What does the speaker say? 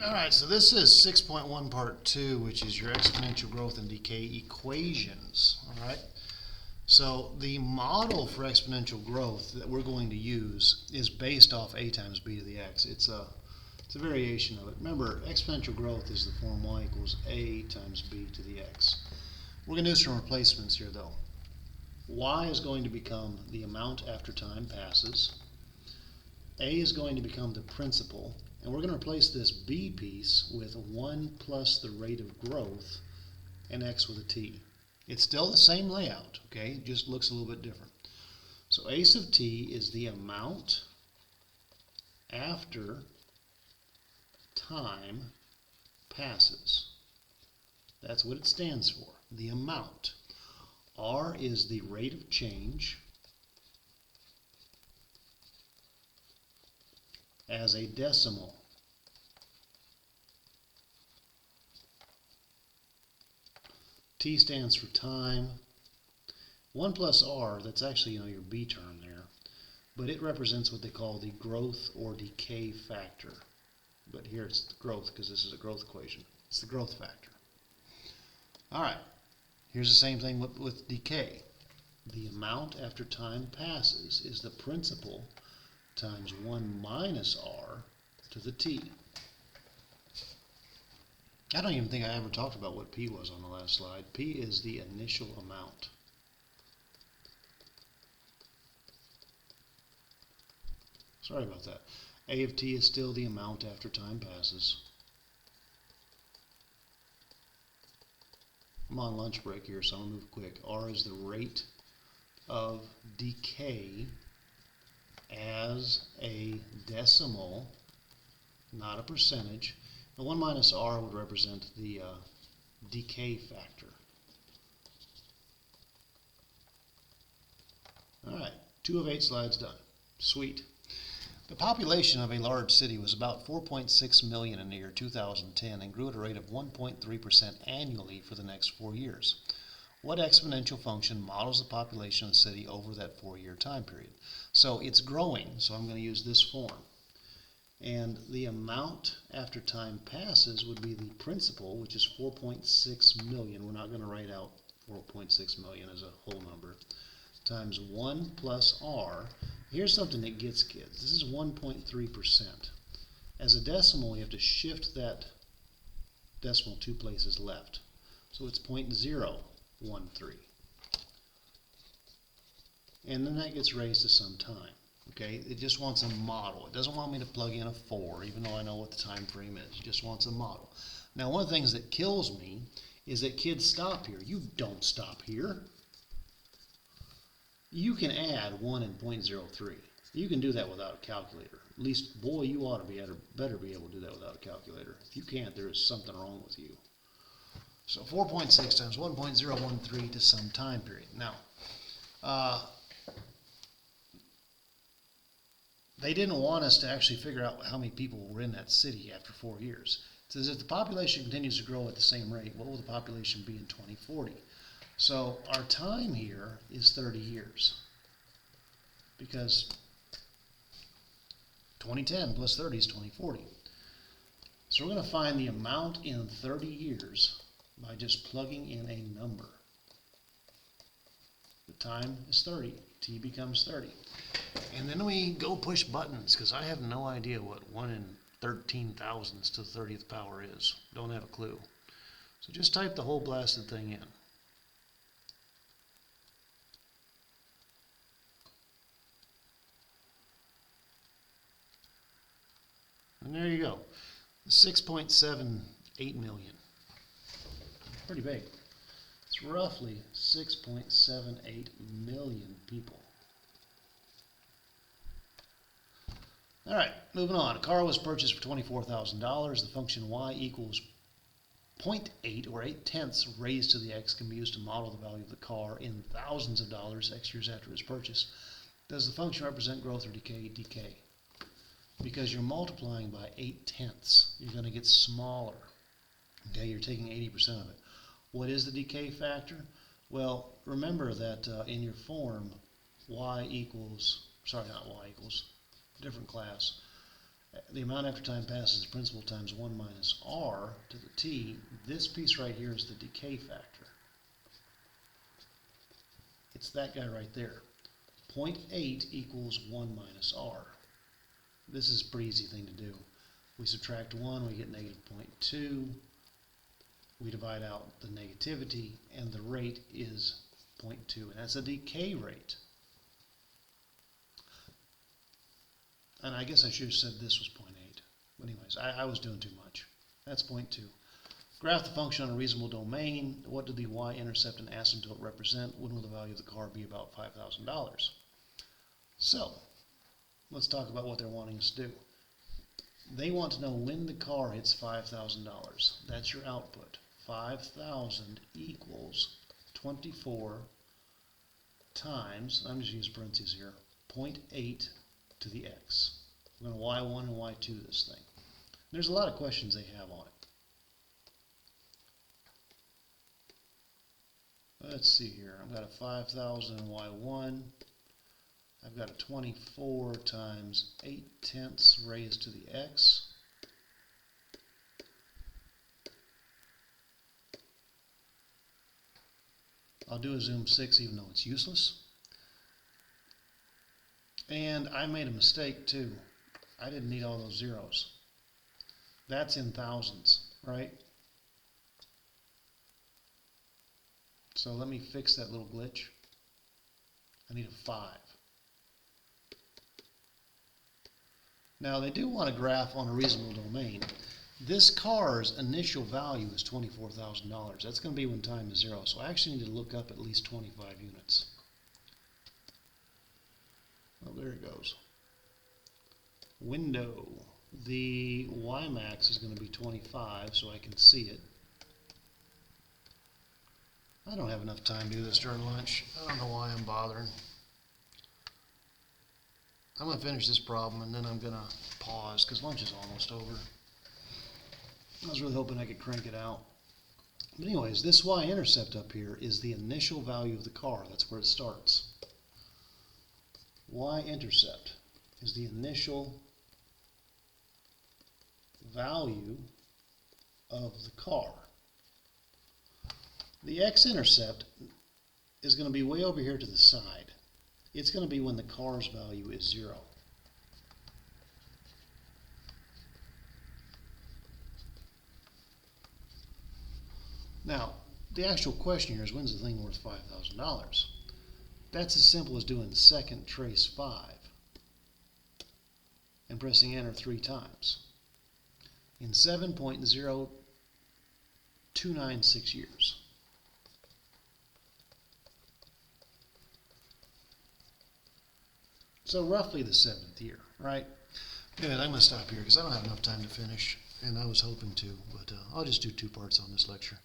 Alright, so this is 6.1 part 2, which is your exponential growth and decay equations. Alright, so the model for exponential growth that we're going to use is based off a times b to the x. It's a variation of it. Remember, exponential growth is the form y equals a times b to the x. We're going to do some replacements here though. Y is going to become the amount after time passes. A is going to become the principal. And we're going to replace this b piece with 1 plus the rate of growth and x with a t. It's still the same layout, okay? It just looks a little bit different. So a sub t is the amount after time passes. That's what it stands for, the amount. R is the rate of change as a decimal. T stands for time. 1 plus R, that's actually your B term there, but it represents what they call the growth or decay factor. But here it's the growth because this is a growth equation. It's the growth factor. All right, here's the same thing with decay. The amount after time passes is the principal times 1 minus R to the T. I don't even think I ever talked about what P was on the last slide. P is the initial amount. Sorry about that. A of T is still the amount after time passes. I'm on lunch break here, so I'm going to move quick. R is the rate of decay as a decimal, not a percentage. The 1 minus R would represent the decay factor. Alright, 2 of 8 slides done. Sweet. The population of a large city was about 4.6 million in the year 2010 and grew at a rate of 1.3% annually for the next 4 years. What exponential function models the population of the city over that 4-year time period? So it's growing, so I'm going to use this form. And the amount after time passes would be the principal, which is 4.6 million. We're not going to write out 4.6 million as a whole number, times 1 plus R. Here's something that gets kids. This is 1.3%. As a decimal, you have to shift that decimal 2 places left. So it's 0.013. And then that gets raised to some time. Okay, it just wants a model. It doesn't want me to plug in a 4, even though I know what the time frame is. It just wants a model. Now, one of the things that kills me is that kids stop here. You don't stop here. You can add 1 and 0.03. You can do that without a calculator. At least, boy, you ought to better be able to do that without a calculator. If you can't, there is something wrong with you. So 4.6 times 1.013 to some time period. Now, they didn't want us to actually figure out how many people were in that city after 4 years. It says if the population continues to grow at the same rate, what will the population be in 2040? So our time here is 30 years because 2010 plus 30 is 2040. So we're going to find the amount in 30 years by just plugging in a number. The time is 30. T becomes 30. And then we go push buttons because I have no idea what 1 in 13 thousandths to the 30th power is. Don't have a clue. So just type the whole blasted thing in. And there you go. 6.78 million. Pretty big. It's roughly 6.78 million people. All right, moving on. A car was purchased for $24,000. The function y equals 0.8 or 8/10 raised to the x can be used to model the value of the car in thousands of dollars X years after its purchase. Does the function represent growth or decay? Decay. Because you're multiplying by 8/10. You're going to get smaller. Okay, you're taking 80% of it. What is the decay factor? Well, remember that in your form, y equals, sorry, not y equals, different class. the amount after time passes, the principal times 1 minus r to the t. This piece right here is the decay factor. It's that guy right there. 0.8 equals 1 minus r. This is a pretty easy thing to do. We subtract 1, we get negative 0.2. We divide out the negativity, and the rate is 0.2. And that's a decay rate. And I guess I should have said this was 0.8. But anyways, I was doing too much. That's 0.2. Graph the function on a reasonable domain. What do the y-intercept and asymptote represent? When will the value of the car be about $5,000? So, let's talk about what they're wanting us to do. They want to know when the car hits $5,000. That's your output. 5,000 equals 24 times, I'm just using parentheses here, 0.8 to the x. We're going to y1 and y2 this thing. There's a lot of questions they have on it. Let's see here. I've got a 5,000 in y1. I've got a 24 times 8/10 raised to the x. I'll do a zoom 6 even though it's useless. And I made a mistake too. I didn't need all those zeros. That's in thousands, right? So let me fix that little glitch. I need a 5. Now they do want a graph on a reasonable domain. This car's initial value is $24,000. That's going to be when time is 0. So I actually need to look up at least 25 units. Oh, there it goes. Window. The y-max is going to be 25, so I can see it. I don't have enough time to do this during lunch. I don't know why I'm bothering. I'm going to finish this problem and then I'm going to pause because lunch is almost over. I was really hoping I could crank it out. But anyways, this y-intercept up here is the initial value of the car. That's where it starts. Y-intercept is the initial value of the car. The x-intercept is going to be way over here to the side. It's going to be when the car's value is 0. Now, the actual question here is, when's the thing worth $5,000? That's as simple as doing second trace 5 and pressing enter 3 times in 7.0296 years. So roughly the 7th year, right? Good, I'm going to stop here because I don't have enough time to finish, and I was hoping to, but I'll just do 2 parts on this lecture.